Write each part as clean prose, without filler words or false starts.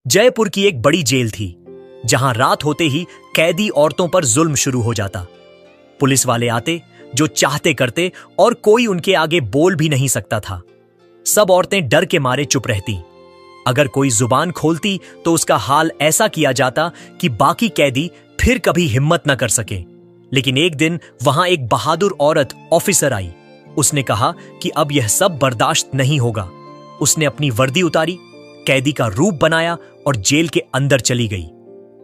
जयपुर की एक बड़ी जेल थी जहां रात होते ही कैदी औरतों पर जुल्म शुरू हो जाता। पुलिस वाले आते, जो चाहते करते और कोई उनके आगे बोल भी नहीं सकता था। सब औरतें डर के मारे चुप रहती। अगर कोई जुबान खोलती तो उसका हाल ऐसा किया जाता कि बाकी कैदी फिर कभी हिम्मत न कर सके। लेकिन एक दिन वहां एक बहादुर औरत ऑफिसर आई। उसने कहा कि अब यह सब बर्दाश्त नहीं होगा। उसने अपनी वर्दी उतारी, कैदी का रूप बनाया और जेल के अंदर चली गई।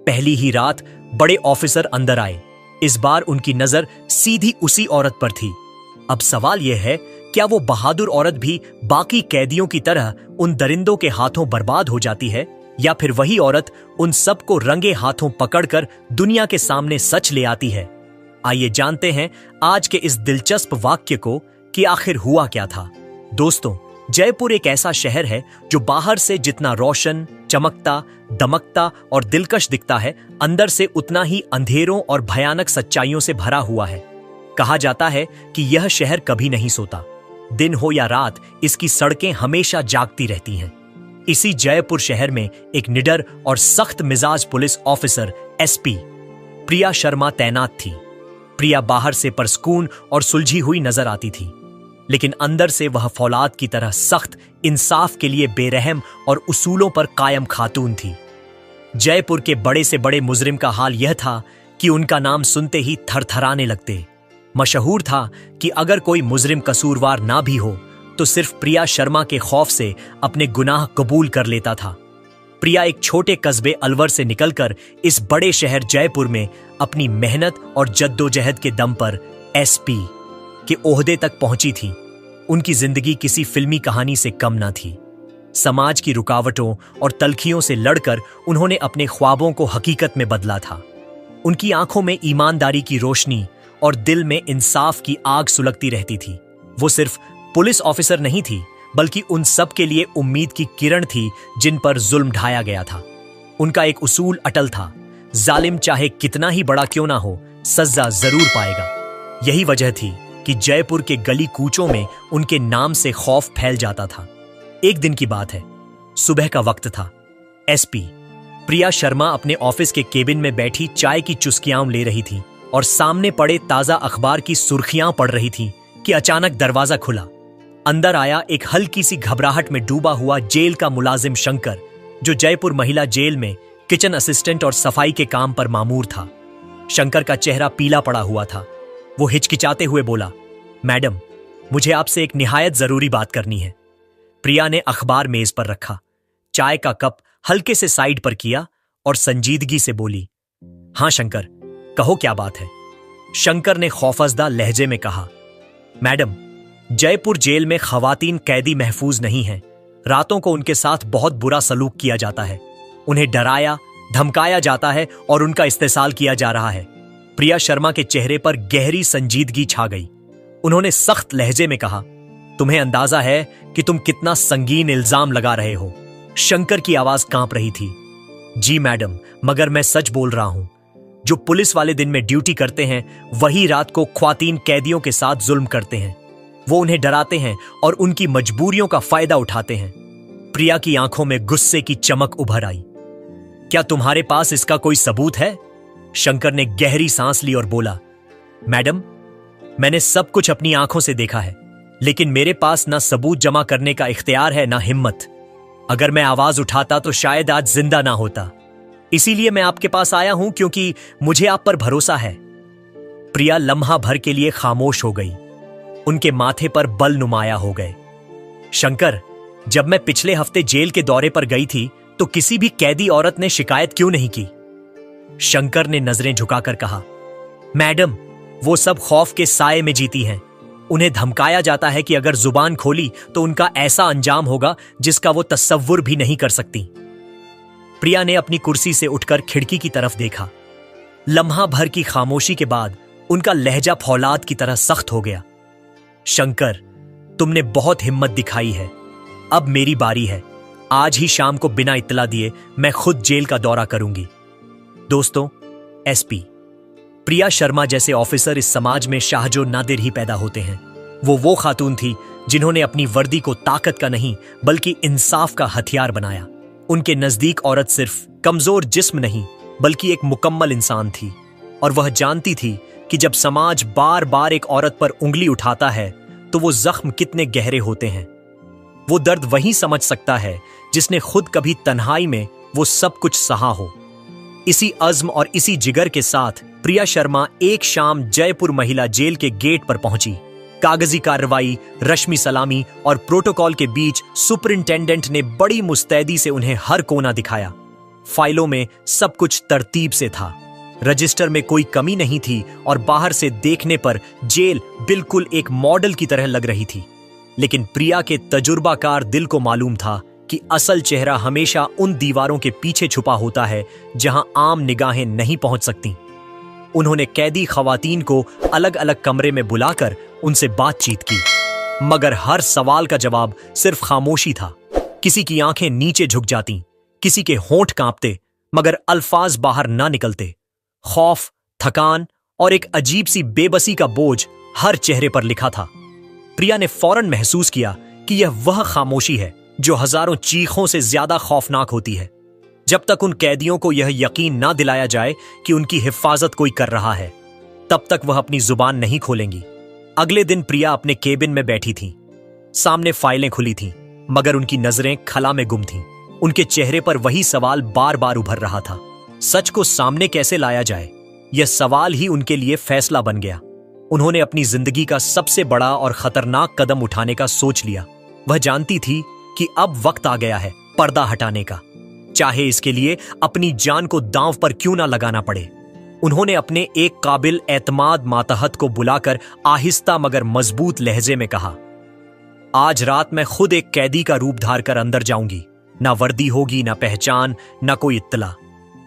पहली ही रात बड़े ऑफिसर अंदर आए। इस बार उनकी नजर सीधी उसी औरत पर थी। अब सवाल यह है, क्या वो बहादुर औरत भी बाकी कैदियों की तरह उन दरिंदों के हाथों बर्बाद हो जाती है, या फिर वही औरत उन सबको रंगे हाथों पकड़कर दुनिया के सामने सच ले आती है? आइए जानते हैं आज के इस दिलचस्प वाक्य को कि आखिर हुआ क्या था। दोस्तों, जयपुर एक ऐसा शहर है जो बाहर से जितना रोशन, चमकता, दमकता और दिलकश दिखता है, अंदर से उतना ही अंधेरों और भयानक सच्चाइयों से भरा हुआ है। कहा जाता है कि यह शहर कभी नहीं सोता। दिन हो या रात, इसकी सड़कें हमेशा जागती रहती हैं। इसी जयपुर शहर में एक निडर और सख्त मिजाज police officer SP Priya Sharma तैनात थी। प्रिया बाहर से परस्कून और सुलझी हुई नजर आती थी, लेकिन अंदर से वह फौलाद की तरह सख्त, इंसाफ के लिए बेरहम और उसूलों पर कायम खातून थी। जयपुर के बड़े से बड़े मुजरिम का हाल यह था कि उनका नाम सुनते ही थरथराने लगते। मशहूर था कि अगर कोई मुजरिम कसूरवार ना भी हो तो सिर्फ प्रिया शर्मा के खौफ से अपने गुनाह कबूल कर लेता था। प्रिया एक छोटे कस्बे अलवर से निकलकर इस बड़े शहर जयपुर में अपनी मेहनत और जद्दोजहद के दम पर एसपी के ओहदे तक पहुंची थी। उनकी जिंदगी किसी फिल्मी कहानी से कम न थी। समाज की रुकावटों और तलखियों से लड़कर उन्होंने अपने ख्वाबों को हकीकत में बदला था। उनकी आंखों में ईमानदारी की रोशनी और दिल में इंसाफ की आग सुलगती रहती थी। वो सिर्फ पुलिस ऑफिसर नहीं थी, बल्कि उन सब के लिए उम्मीद की किरण थी जिन पर जुल्म ढाया गया था। उनका एक उसूल अटल था, जालिम चाहे कितना ही बड़ा क्यों ना हो, सजा जरूर पाएगा। यही वजह थी कि जयपुर के गली कूचों में उनके नाम से खौफ फैल जाता था। एक दिन की बात है, सुबह का वक्त था। एसपी प्रिया शर्मा अपने ऑफिस के केबिन में बैठी चाय की चुस्कियां ले रही थी और सामने पड़े ताजा अखबार की सुर्खियां पढ़ रही थी कि अचानक दरवाजा खुला। अंदर आया एक हल्की सी घबराहट में डूबा हुआ जेल का मुलाजिम शंकर, जो जयपुर महिला जेल में किचन असिस्टेंट और सफाई के काम पर मामूर था। शंकर का चेहरा पीला पड़ा हुआ था। वो हिचकिचाते हुए बोला, मैडम, मुझे आपसे एक निहायत जरूरी बात करनी है। प्रिया ने अखबार मेज पर रखा, चाय का कप हल्के से साइड पर किया और संजीदगी से बोली, हां शंकर, कहो क्या बात है। शंकर ने खौफजदा लहजे में कहा, मैडम, जयपुर जेल में खवातीन कैदी महफूज नहीं हैं। रातों को उनके साथ बहुत बुरा सलूक किया जाता है। उन्हें डराया, धमकाया जाता है और उनका इस्तेसाल किया जा रहा है। प्रिया शर्मा के चेहरे पर गहरी संजीदगी छा गई। उन्होंने सख्त लहजे में कहा, तुम्हें अंदाजा है कि तुम कितना संगीन इल्जाम लगा रहे हो? शंकर की आवाज कांप रही थी। जी मैडम, मगर मैं सच बोल रहा हूं। जो पुलिस वाले दिन में ड्यूटी करते हैं, वही रात को ख्वातीन कैदियों के साथ जुल्म करते हैं। वो उन्हें डराते हैं और उनकी मजबूरियों का फायदा उठाते हैं। प्रिया की आंखों में गुस्से की चमक उभर आई। क्या तुम्हारे पास इसका कोई सबूत है? शंकर ने गहरी सांस ली और बोला, मैडम, मैंने सब कुछ अपनी आंखों से देखा है, लेकिन मेरे पास ना सबूत जमा करने का इख्तियार है, ना हिम्मत। अगर मैं आवाज उठाता तो शायद आज जिंदा ना होता। इसीलिए मैं आपके पास आया हूं, क्योंकि मुझे आप पर भरोसा है। प्रिया लम्हा भर के लिए खामोश हो गई। उनके माथे पर बल नुमाया हो गए। शंकर, जब मैं पिछले हफ्ते जेल के दौरे पर गई थी तो किसी भी कैदी औरत ने शिकायत क्यों नहीं की? शंकर ने नजरें झुकाकर कहा, मैडम, वो सब खौफ के साए में जीती हैं। उन्हें धमकाया जाता है कि अगर जुबान खोली तो उनका ऐसा अंजाम होगा जिसका वो तसव्वुर भी नहीं कर सकती। प्रिया ने अपनी कुर्सी से उठकर खिड़की की तरफ देखा। लम्हा भर की खामोशी के बाद उनका लहजा फौलाद की तरह सख्त हो गया। शंकर, तुमने बहुत हिम्मत दिखाई है। अब मेरी बारी है। आज ही शाम को बिना इत्तला दिए मैं खुद जेल का दौरा करूंगी। दोस्तों, एसपी प्रिया शर्मा जैसे ऑफिसर इस समाज में शाहजो नादिर ही पैदा होते हैं। वो खातून थी जिन्होंने अपनी वर्दी को ताकत का नहीं बल्कि इंसाफ का हथियार बनाया। उनके नजदीक औरत सिर्फ कमजोर जिस्म नहीं बल्कि एक मुकम्मल इंसान थी, और वह जानती थी कि जब समाज बार बार एक औरत पर उंगली उठाता है तो वो जख्म कितने गहरे होते हैं। वो दर्द वही समझ सकता है जिसने खुद कभी तन्हाई में वो सब कुछ सहा हो। इसी अज़्म और इसी जिगर के साथ प्रिया शर्मा एक शाम जयपुर महिला जेल के गेट पर पहुंची। कागजी कार्रवाई, रश्मि सलामी और प्रोटोकॉल के बीच सुपरिंटेंडेंट ने बड़ी मुस्तैदी से उन्हें हर कोना दिखाया। फाइलों में सब कुछ तरतीब से था, रजिस्टर में कोई कमी नहीं थी और बाहर से देखने पर जेल बिल्कुल एक मॉडल की तरह लग रही थी। लेकिन प्रिया के तजुर्बाकार दिल को मालूम था कि असल चेहरा हमेशा उन दीवारों के पीछे छुपा होता है जहां आम निगाहें नहीं पहुंच सकती। उन्होंने कैदी खवातीन को अलग अलग कमरे में बुलाकर उनसे बातचीत की, मगर हर सवाल का जवाब सिर्फ खामोशी था। किसी की आंखें नीचे झुक जाती, किसी के होंठ कांपते, मगर अल्फाज बाहर ना निकलते। खौफ, थकान और एक अजीब सी बेबसी का बोझ हर चेहरे पर लिखा था। प्रिया ने फौरन महसूस किया कि यह वह खामोशी है जो हजारों चीखों से ज्यादा खौफनाक होती है। जब तक उन कैदियों को यह यकीन ना दिलाया जाए कि उनकी हिफाजत कोई कर रहा है, तब तक वह अपनी जुबान नहीं खोलेंगी। अगले दिन प्रिया अपने केबिन में बैठी थी। सामने फाइलें खुली थीं, मगर उनकी नजरें खला में गुम थीं। उनके चेहरे पर वही सवाल बार बार उभर रहा था, सच को सामने कैसे लाया जाए। यह सवाल ही उनके लिए फैसला बन गया। उन्होंने अपनी जिंदगी का सबसे बड़ा और खतरनाक कदम उठाने का सोच लिया। वह जानती थी कि अब वक्त आ गया है पर्दा हटाने का, चाहे इसके लिए अपनी जान को दांव पर क्यों ना लगाना पड़े। उन्होंने अपने एक काबिल एतमाद मातहत को बुलाकर आहिस्ता मगर मजबूत लहजे में कहा, आज रात मैं खुद एक कैदी का रूप धार कर अंदर जाऊंगी। ना वर्दी होगी, ना पहचान, ना कोई इत्तला।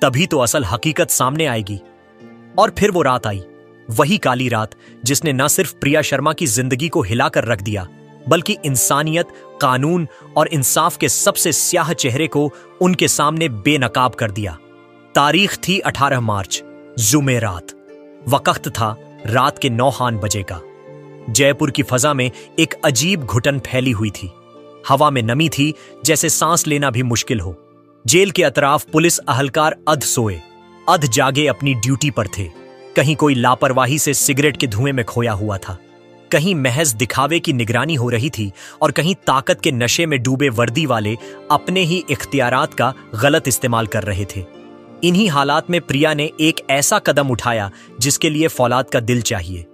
तभी तो असल हकीकत सामने आएगी। और फिर वो रात आई, वही काली रात जिसने न सिर्फ प्रिया शर्मा की जिंदगी को हिलाकर रख दिया, बल्कि इंसानियत, कानून और इंसाफ के सबसे स्याह चेहरे को उनके सामने बेनकाब कर दिया। तारीख थी 18 मार्च, जुमेरात। वक्त था रात के 9 बजे का। जयपुर की फजा में एक अजीब घुटन फैली हुई थी। हवा में नमी थी, जैसे सांस लेना भी मुश्किल हो। जेल के अतराफ पुलिस अहलकार अध सोए, अध जागे अपनी ड्यूटी पर थे। कहीं कोई लापरवाही से सिगरेट के धुएं में खोया हुआ था, कहीं महज दिखावे की निगरानी हो रही थी, और कहीं ताकत के नशे में डूबे वर्दी वाले अपने ही इख्तियारात का गलत इस्तेमाल कर रहे थे। इन्हीं हालात में प्रिया ने एक ऐसा कदम उठाया जिसके लिए फौलाद का दिल चाहिए।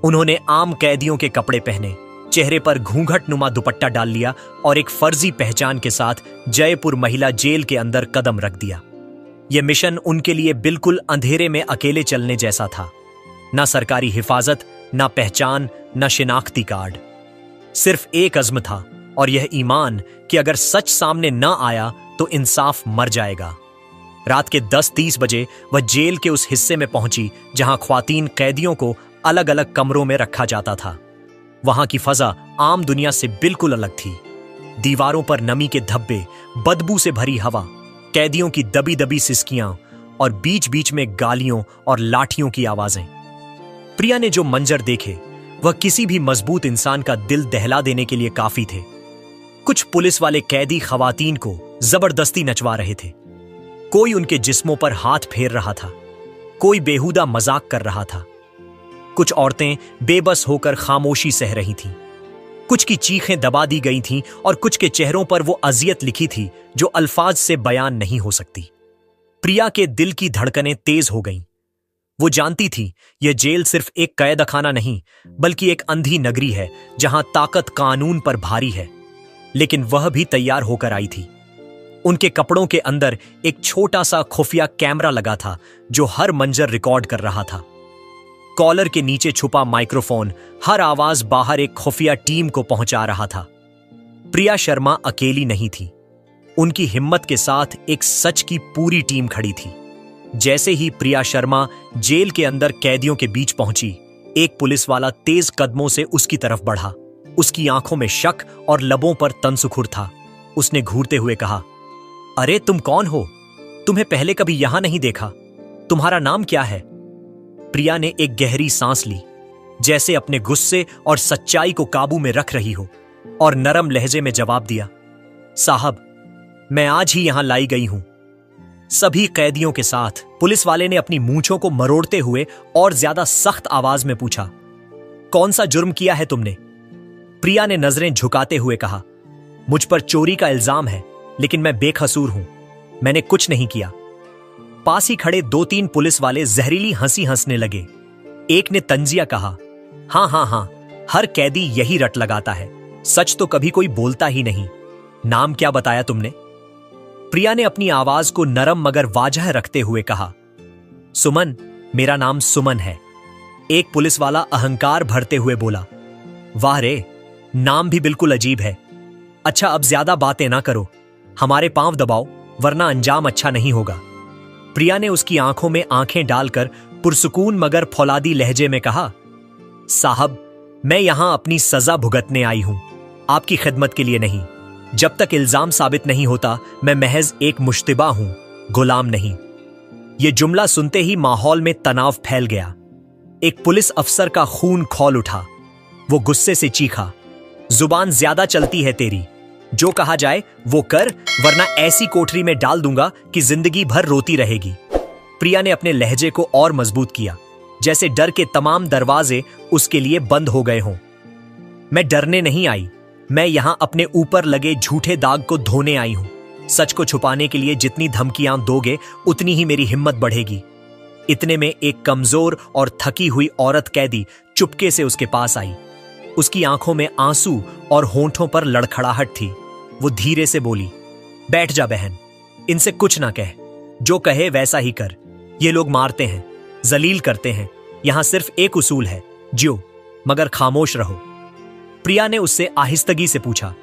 उन्होंने आम कैदियों के कपड़े पहने, चेहरे पर घूंघट नुमा दुपट्टा डाल लिया और एक फर्जी पहचान के साथ जयपुर महिला जेल के अंदर कदम रख दिया। यह मिशन उनके लिए बिल्कुल अंधेरे में अकेले चलने जैसा था। ना सरकारी हिफाजत, ना पहचान, ना शिनाख्ती कार्ड। सिर्फ एक अज़्म था, और यह ईमान कि अगर सच सामने न आया तो इंसाफ मर जाएगा। रात के 10:30 बजे वह जेल के उस हिस्से में पहुंची जहां ख्वातीन कैदियों को अलग अलग कमरों में रखा जाता था। वहां की फजा आम दुनिया से बिल्कुल अलग थी। दीवारों पर नमी के धब्बे, बदबू से भरी हवा, कैदियों की दबी दबी सिसकियां और बीच बीच में गालियों और लाठियों की आवाजें। प्रिया ने जो मंजर देखे वह किसी भी मजबूत इंसान का दिल दहला देने के लिए काफी थे। कुछ पुलिस वाले कैदी खवातीन को जबरदस्ती नचवा रहे थे, कोई उनके जिस्मों पर हाथ फेर रहा था, कोई बेहुदा मजाक कर रहा था। कुछ औरतें बेबस होकर खामोशी सह रही थीं, कुछ की चीखें दबा दी गई थीं और कुछ के चेहरों पर वो अजियत लिखी थी जो अल्फाज से बयान नहीं हो सकती। प्रिया के दिल की धड़कनें तेज हो गईं। वो जानती थी यह जेल सिर्फ एक कैदखाना नहीं बल्कि एक अंधी नगरी है जहां ताकत कानून पर भारी है। लेकिन वह भी तैयार होकर आई थी। उनके कपड़ों के अंदर एक छोटा सा खुफिया कैमरा लगा था जो हर मंजर रिकॉर्ड कर रहा था। कॉलर के नीचे छुपा माइक्रोफोन हर आवाज बाहर एक खुफिया टीम को पहुंचा रहा था। प्रिया शर्मा अकेली नहीं थी, उनकी हिम्मत के साथ एक सच की पूरी टीम खड़ी थी। जैसे ही प्रिया शर्मा जेल के अंदर कैदियों के बीच पहुंची, एक पुलिस वाला तेज कदमों से उसकी तरफ बढ़ा। उसकी आंखों में शक और लबों पर तनसुखुर था। उसने घूरते हुए कहा, अरे तुम कौन हो? तुम्हें पहले कभी यहां नहीं देखा। तुम्हारा नाम क्या है? प्रिया ने एक गहरी सांस ली, जैसे अपने गुस्से और सच्चाई को काबू में रख रही हो, और नरम लहजे में जवाब दिया, साहब, मैं आज ही यहां लाई गई हूं। सभी कैदियों के साथ पुलिस वाले ने अपनी मूंछों को मरोड़ते हुए और ज्यादा सख्त आवाज में पूछा, कौन सा जुर्म किया है तुमने? प्रिया ने नजरें झुकाते हुए कहा, मुझ पर चोरी का इल्जाम है, लेकिन मैं बेकसूर हूं। मैंने कुछ नहीं किया। पास ही खड़े 2-3 पुलिस वाले जहरीली हंसी हंसने लगे। एक ने तंजिया कहा, हां हां हां, हर कैदी यही रट लगाता है, सच तो कभी कोई बोलता ही नहीं। नाम क्या बताया तुमने? प्रिया ने अपनी आवाज को नरम मगर वाजह रखते हुए कहा, सुमन, मेरा नाम सुमन है। एक पुलिस वाला अहंकार भरते हुए बोला, वाह रे, नाम भी बिल्कुल अजीब है। अच्छा, अब ज्यादा बातें ना करो, हमारे पांव दबाओ, वरना अंजाम अच्छा नहीं होगा। प्रिया ने उसकी आंखों में आंखें डालकर पुरसुकून मगर फौलादी लहजे में कहा, साहब, मैं यहां अपनी सजा भुगतने आई हूं, आपकी खिदमत के लिए नहीं। जब तक इल्जाम साबित नहीं होता, मैं महज एक मुश्तिबा हूं, गुलाम नहीं। यह जुमला सुनते ही माहौल में तनाव फैल गया। एक पुलिस अफसर का खून खौल उठा। वो गुस्से से चीखा, जुबान ज्यादा चलती है तेरी, जो कहा जाए वो कर, वरना ऐसी कोठरी में डाल दूंगा कि जिंदगी भर रोती रहेगी। प्रिया ने अपने लहजे को और मजबूत किया, जैसे डर के तमाम दरवाजे उसके लिए बंद हो गए हों। मैं डरने नहीं आई, मैं यहां अपने ऊपर लगे झूठे दाग को धोने आई हूं। सच को छुपाने के लिए जितनी धमकियां दोगे, उतनी ही मेरी हिम्मत बढ़ेगी। इतने में एक कमजोर और थकी हुई औरत कैदी चुपके से उसके पास आई। उसकी आंखों में आंसू और होंठों पर लड़खड़ाहट थी। वो धीरे से बोली, बैठ जा बहन, इनसे कुछ ना कह, जो कहे वैसा ही कर। ये लोग मारते हैं, जलील करते हैं, यहां सिर्फ एक उसूल है, जियो मगर खामोश रहो। प्रिया ने उससे आहिस्तगी से पूछा,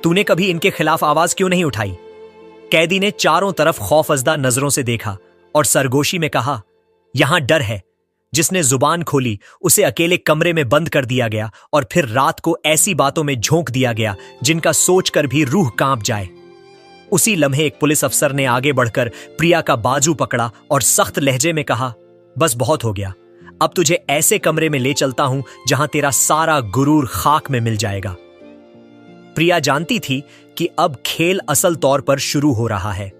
तूने कभी इनके खिलाफ आवाज क्यों नहीं उठाई? कैदी ने चारों तरफ खौफजदा नजरों से देखा और सरगोशी में कहा, यहां डर है। जिसने जुबान खोली उसे अकेले कमरे में बंद कर दिया गया और फिर रात को ऐसी बातों में झोंक दिया गया जिनका सोचकर भी रूह कांप जाए। उसी लम्हे एक पुलिस अफसर ने आगे बढ़कर प्रिया का बाजू पकड़ा और सख्त लहजे में कहा, बस बहुत हो गया, अब तुझे ऐसे कमरे में ले चलता हूं जहां तेरा सारा गुरूर खाक में मिल जाएगा। प्रिया जानती थी कि अब खेल असल तौर पर शुरू हो रहा है।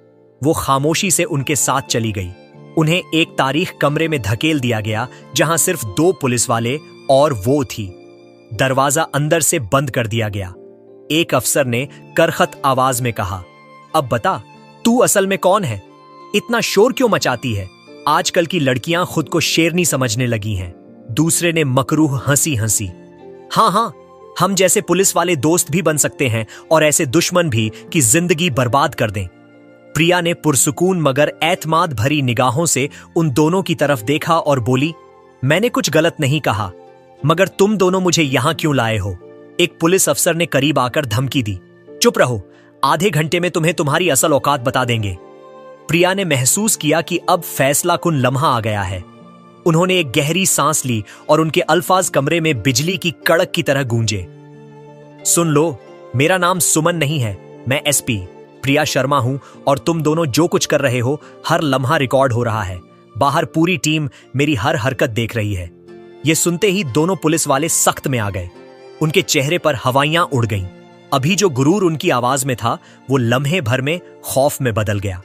वो खामोशी से उनके साथ चली गई। उन्हें एक तारीख कमरे में धकेल दिया गया जहां सिर्फ 2 पुलिस वाले और वो थी। दरवाजा अंदर से बंद कर दिया गया। एक अफसर ने करखत आवाज में कहा, अब बता, तू असल में कौन है? इतना शोर क्यों मचाती है? आजकल की लड़कियां खुद को शेरनी समझने लगी हैं। दूसरे ने मकरूह हंसी हंसी, हां हां, हम जैसे पुलिस वाले दोस्त भी बन सकते हैं और ऐसे दुश्मन भी कि जिंदगी बर्बाद कर दें। प्रिया ने पुरसुकून मगर एतमाद भरी निगाहों से उन दोनों की तरफ देखा और बोली, मैंने कुछ गलत नहीं कहा, मगर तुम दोनों मुझे यहां क्यों लाए हो? एक पुलिस अफसर ने करीब आकर धमकी दी, चुप रहो, आधे घंटे में तुम्हें तुम्हारी असल औकात बता देंगे। प्रिया ने महसूस किया कि अब फैसला कुन लम्हा आ गया है। उन्होंने एक गहरी सांस ली और उनके अल्फाज कमरे में बिजली की कड़क की तरह गूंजे। सुन लो, मेरा नाम सुमन नहीं है, मैं एसपी प्रिया शर्मा हूं और तुम दोनों जो कुछ कर रहे हो हर लम्हा रिकॉर्ड हो रहा है। बाहर पूरी टीम मेरी हर हरकत देख रही है। यह सुनते ही दोनों पुलिस वाले सख्त में आ गए। उनके चेहरे पर हवाइयां उड़ गईं। अभी जो गुरूर उनकी आवाज में था वो लम्हे भर में खौफ में बदल गया।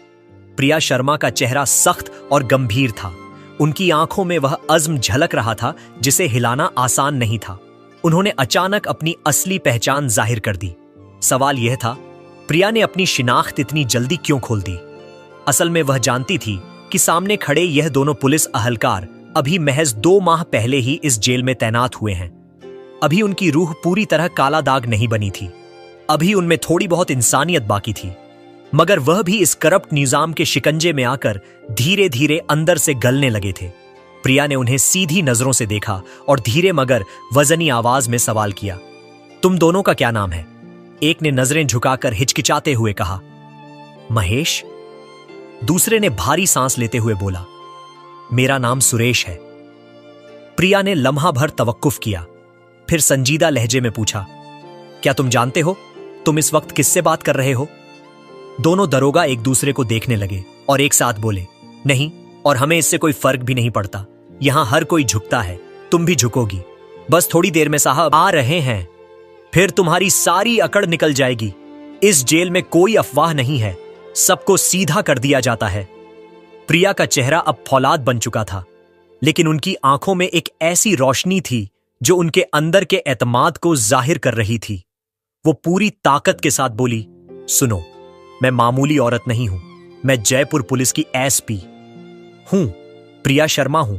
प्रिया शर्मा का चेहरा सख्त और गंभीर था। उनकी आंखों में वह अज़्म झलक रहा था जिसे हिलाना आसान नहीं था। उन्होंने अचानक अपनी असली पहचान जाहिर कर दी। सवाल यह था, प्रिया ने अपनी शिनाख्त इतनी जल्दी क्यों खोल दी? असल में वह जानती थी कि सामने खड़े यह दोनों पुलिस अहलकार अभी महज 2 माह पहले ही इस जेल में तैनात हुए हैं। अभी उनकी रूह पूरी तरह काला दाग नहीं बनी थी। अभी उनमें थोड़ी बहुत इंसानियत बाकी थी, मगर वह भी इस करप्ट निजाम के शिकंजे में आकर धीरे धीरे अंदर से गलने लगे थे। प्रिया ने उन्हें सीधी नजरों से देखा और धीरे मगर वजनी आवाज में सवाल किया, तुम दोनों का क्या नाम है? एक ने नजरें झुकाकर हिचकिचाते हुए कहा, महेश। दूसरे ने भारी सांस लेते हुए बोला, मेरा नाम सुरेश है। प्रिया ने लम्हा भर तवक्कुफ किया, फिर संजीदा लहजे में पूछा, क्या तुम जानते हो तुम इस वक्त किससे बात कर रहे हो? दोनों दरोगा एक दूसरे को देखने लगे और एक साथ बोले, नहीं, और हमें इससे कोई फर्क भी नहीं पड़ता। यहां हर कोई झुकता है, तुम भी झुकोगी। बस थोड़ी देर में साहब आ रहे हैं, फिर तुम्हारी सारी अकड़ निकल जाएगी। इस जेल में कोई अफवाह नहीं है, सबको सीधा कर दिया जाता है। प्रिया का चेहरा अब फौलाद बन चुका था, लेकिन उनकी आंखों में एक ऐसी रोशनी थी जो उनके अंदर के एतमाद को जाहिर कर रही थी। वो पूरी ताकत के साथ बोली, सुनो, मैं मामूली औरत नहीं हूं, मैं जयपुर पुलिस की एसपी हूं, प्रिया शर्मा हूं।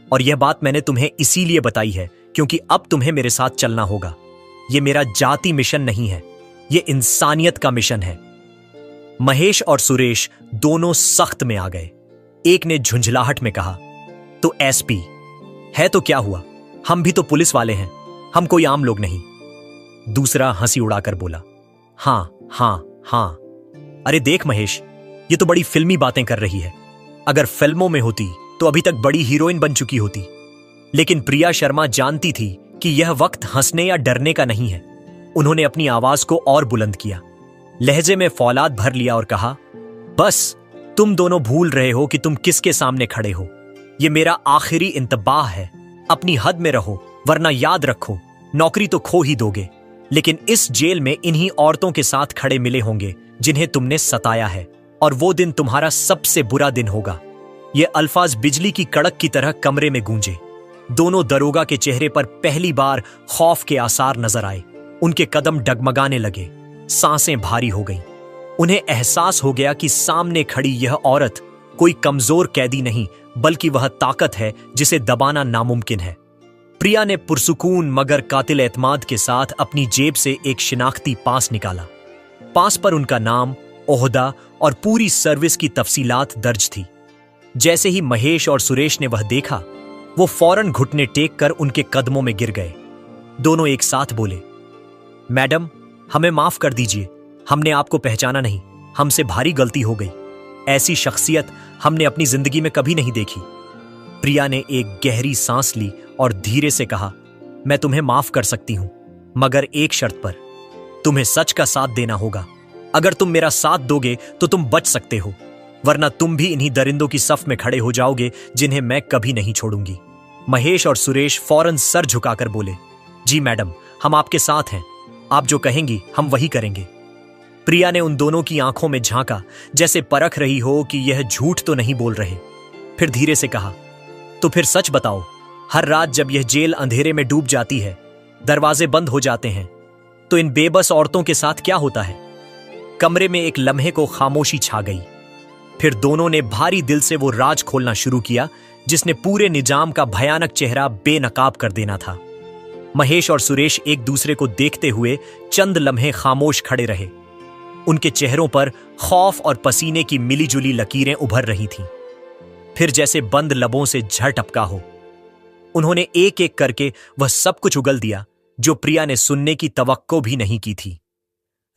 और यह बात मैंने तुम्हें इसीलिए बताई है क्योंकि अब तुम्हें मेरे साथ चलना होगा। यह मेरा जाति मिशन नहीं है, यह इंसानियत का मिशन है। महेश और सुरेश दोनों सख्त में आ गए। एक ने झुंझलाहट में कहा, तो एसपी है तो क्या हुआ, हम भी तो पुलिस वाले हैं, हम कोई आम लोग नहीं। दूसरा हंसी उड़ाकर बोला, हां हां हां, अरे देख महेश, ये तो बड़ी फिल्मी बातें कर रही है। अगर फिल्मों में होती तो अभी तक बड़ी हीरोइन बन चुकी होती। लेकिन प्रिया शर्मा जानती थी कि यह वक्त हंसने या डरने का नहीं है। उन्होंने अपनी आवाज को और बुलंद किया, लहजे में फौलाद भर लिया और कहा, बस तुम दोनों भूल रहे हो कि तुम किसके सामने खड़े हो। यह मेरा आखिरी इंतबाह है। अपनी हद में रहो, वरना याद रखो नौकरी तो खो ही दोगे, लेकिन इस जेल में इन्हीं औरतों के साथ खड़े मिले होंगे जिन्हें तुमने सताया है, और वो दिन तुम्हारा सबसे बुरा दिन होगा। ये अल्फाज बिजली की कड़क की तरह कमरे में गूंजे। दोनों दरोगा के चेहरे पर पहली बार खौफ के आसार नजर आए। उनके कदम डगमगाने लगे, सांसें भारी हो गईं। उन्हें एहसास हो गया कि सामने खड़ी यह औरत कोई कमजोर कैदी नहीं, बल्कि वह ताकत है जिसे दबाना नामुमकिन है। प्रिया ने पुरसुकून मगर कातिल एतमाद के साथ अपनी जेब से एक शिनाख्ती पास निकाला। पास पर उनका नाम, ओहदा और पूरी सर्विस की तफसीलात दर्ज थी। जैसे ही महेश और सुरेश ने वह देखा, वो फौरन घुटने टेक कर उनके कदमों में गिर गए। दोनों एक साथ बोले, मैडम, हमें माफ कर दीजिए, हमने आपको पहचाना नहीं, हमसे भारी गलती हो गई। ऐसी शख्सियत हमने अपनी जिंदगी में कभी नहीं देखी। प्रिया ने एक गहरी सांस ली और धीरे से कहा, मैं तुम्हें माफ कर सकती हूं, मगर एक शर्त पर। तुम्हें सच का साथ देना होगा। अगर तुम मेरा साथ दोगे तो तुम बच सकते हो, वरना तुम भी इन्हीं दरिंदों की सफ में खड़े हो जाओगे जिन्हें मैं कभी नहीं छोड़ूंगी। महेश और सुरेश फौरन सर झुकाकर बोले, जी मैडम, हम आपके साथ हैं, आप जो कहेंगी हम वही करेंगे। प्रिया ने उन दोनों की आंखों में झांका, जैसे परख रही हो कि यह झूठ तो नहीं बोल रहे। फिर धीरे से कहा, तो फिर सच बताओ, हर रात जब यह जेल अंधेरे में डूब जाती है, दरवाजे बंद हो जाते हैं, तो इन बेबस औरतों के साथ क्या होता है? कमरे में एक लम्हे को खामोशी छा गई। फिर दोनों ने भारी दिल से वो राज खोलना शुरू किया जिसने पूरे निजाम का भयानक चेहरा बेनकाब कर देना था। महेश और सुरेश एक दूसरे को देखते हुए चंद लम्हे खामोश खड़े रहे। उनके चेहरों पर खौफ और पसीने की मिलीजुली लकीरें उभर रही थीं। फिर जैसे बंद लबों से झड़ टपका हो, उन्होंने एक एक करके वह सब कुछ उगल दिया जो प्रिया ने सुनने की तवक्को भी नहीं की थी।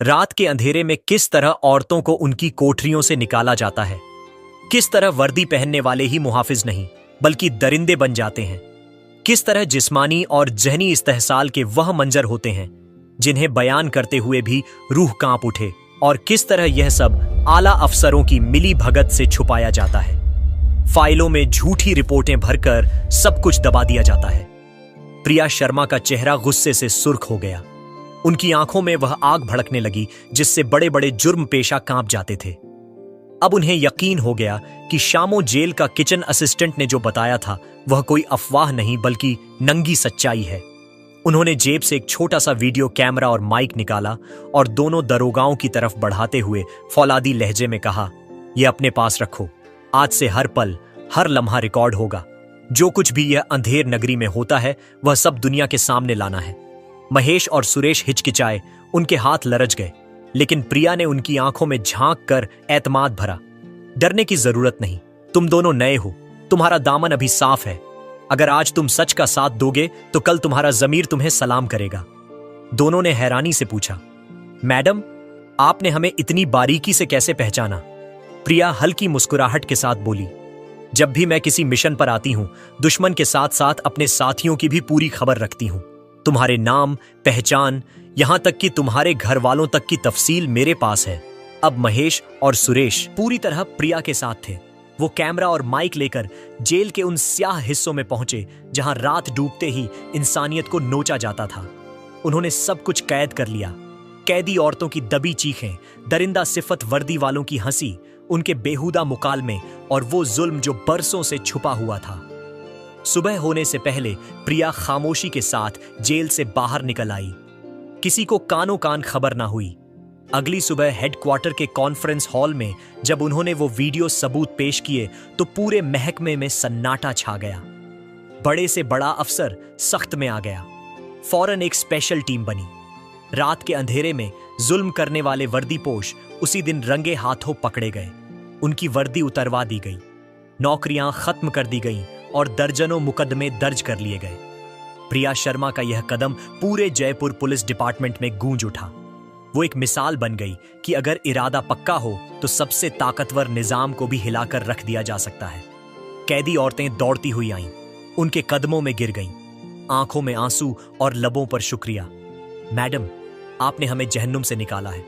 रात के अंधेरे में किस तरह औरतों को उनकी कोठरियों से निकाला जाता है, किस तरह वर्दी पहनने वाले ही मुहाफिज नहीं बल्कि दरिंदे बन जाते हैं, किस तरह जिस्मानी और जहनी इस्तेहसाल के वह मंजर होते हैं जिन्हें बयान करते हुए भी रूह कांप उठे, और किस तरह यह सब आला अफसरों की मिली भगत से छुपाया जाता है। फाइलों में झूठी रिपोर्टें भरकर सब कुछ दबा दिया जाता है। प्रिया शर्मा का चेहरा गुस्से से सुर्ख हो गया। उनकी आंखों में वह आग भड़कने लगी जिससे बड़े बड़े जुर्म पेशा कांप जाते थे। अब उन्हें यकीन हो गया कि शामो जेल का किचन असिस्टेंट ने जो बताया था वह कोई अफवाह नहीं बल्कि नंगी सच्चाई है। उन्होंने जेब से एक छोटा सा वीडियो कैमरा और माइक निकाला और दोनों दरोगाओं की तरफ बढ़ाते हुए फौलादी लहजे में कहा, यह अपने पास रखो, आज से हर पल हर लम्हा रिकॉर्ड होगा। जो कुछ भी यह अंधेर नगरी में होता है वह सब दुनिया के सामने लाना है। महेश और सुरेश हिचकिचाए, उनके हाथ लरज गए, लेकिन प्रिया ने उनकी आंखों में झांक कर एतमाद भरा। डरने की जरूरत नहीं, तुम दोनों नए हो, तुम्हारा दामन अभी साफ है। अगर आज तुम सच का साथ दोगे तो कल तुम्हारा जमीर तुम्हें सलाम करेगा। दोनों ने हैरानी से पूछा, मैडम, आपने हमें इतनी बारीकी से कैसे पहचाना? प्रिया हल्की मुस्कुराहट के साथ बोली, जब भी मैं किसी मिशन पर आती हूं, दुश्मन के साथ साथ अपने साथियों की भी पूरी खबर रखती हूं। तुम्हारे नाम, पहचान, यहां तक कि तुम्हारे घर वालों तक की तफसील मेरे पास है। अब महेश और सुरेश पूरी तरह प्रिया के साथ थे। वो कैमरा और माइक लेकर जेल के उन स्याह हिस्सों में पहुंचे जहां रात डूबते ही इंसानियत को नोचा जाता था। उन्होंने सब कुछ कैद कर लिया। कैदी औरतों की दबी चीखें, दरिंदा सिफत वर्दी वालों की हंसी, उनके बेहुदा मुकालमे और वो जुल्म जो बरसों से छुपा हुआ था। सुबह होने से पहले प्रिया खामोशी के साथ जेल से बाहर निकल आई। किसी को कानों कान खबर ना हुई। अगली सुबह हेडक्वार्टर के कॉन्फ्रेंस हॉल में जब उन्होंने वो वीडियो सबूत पेश किए तो पूरे महकमे में सन्नाटा छा गया। बड़े से बड़ा अफसर सख्त में आ गया। फौरन एक स्पेशल टीम बनी। रात के अंधेरे में जुल्म करने वाले वर्दीपोश उसी दिन रंगे हाथों पकड़े गए। उनकी वर्दी उतरवा दी गई, नौकरियां खत्म कर दी गईं और दर्जनों मुकदमे दर्ज कर लिए गए। प्रिया शर्मा का यह कदम पूरे जयपुर पुलिस डिपार्टमेंट में गूंज उठा। वो एक मिसाल बन गई कि अगर इरादा पक्का हो तो सबसे ताकतवर निजाम को भी हिलाकर रख दिया जा सकता है। कैदी औरतें दौड़ती हुई आईं, उनके कदमों में गिर गईं, आंखों में आंसू और लबों पर शुक्रिया। मैडम, आपने हमें जहन्नुम से निकाला है।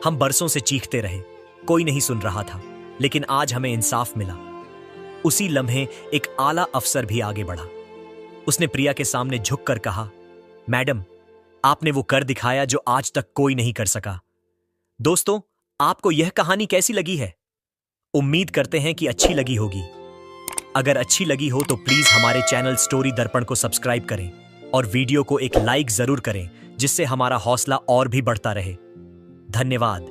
हम बरसों से चीखते रहे, कोई नहीं सुन रहा था, लेकिन आज हमें इंसाफ मिला। उसी लम्हे एक आला अफसर भी आगे बढ़ा। उसने प्रिया के सामने झुककर कहा, मैडम, आपने वो कर दिखाया जो आज तक कोई नहीं कर सका। दोस्तों, आपको यह कहानी कैसी लगी है? उम्मीद करते हैं कि अच्छी लगी होगी। अगर अच्छी लगी हो तो प्लीज हमारे चैनल स्टोरी दर्पण को सब्सक्राइब करें और वीडियो को एक लाइक जरूर करें, जिससे हमारा हौसला और भी बढ़ता रहे। धन्यवाद।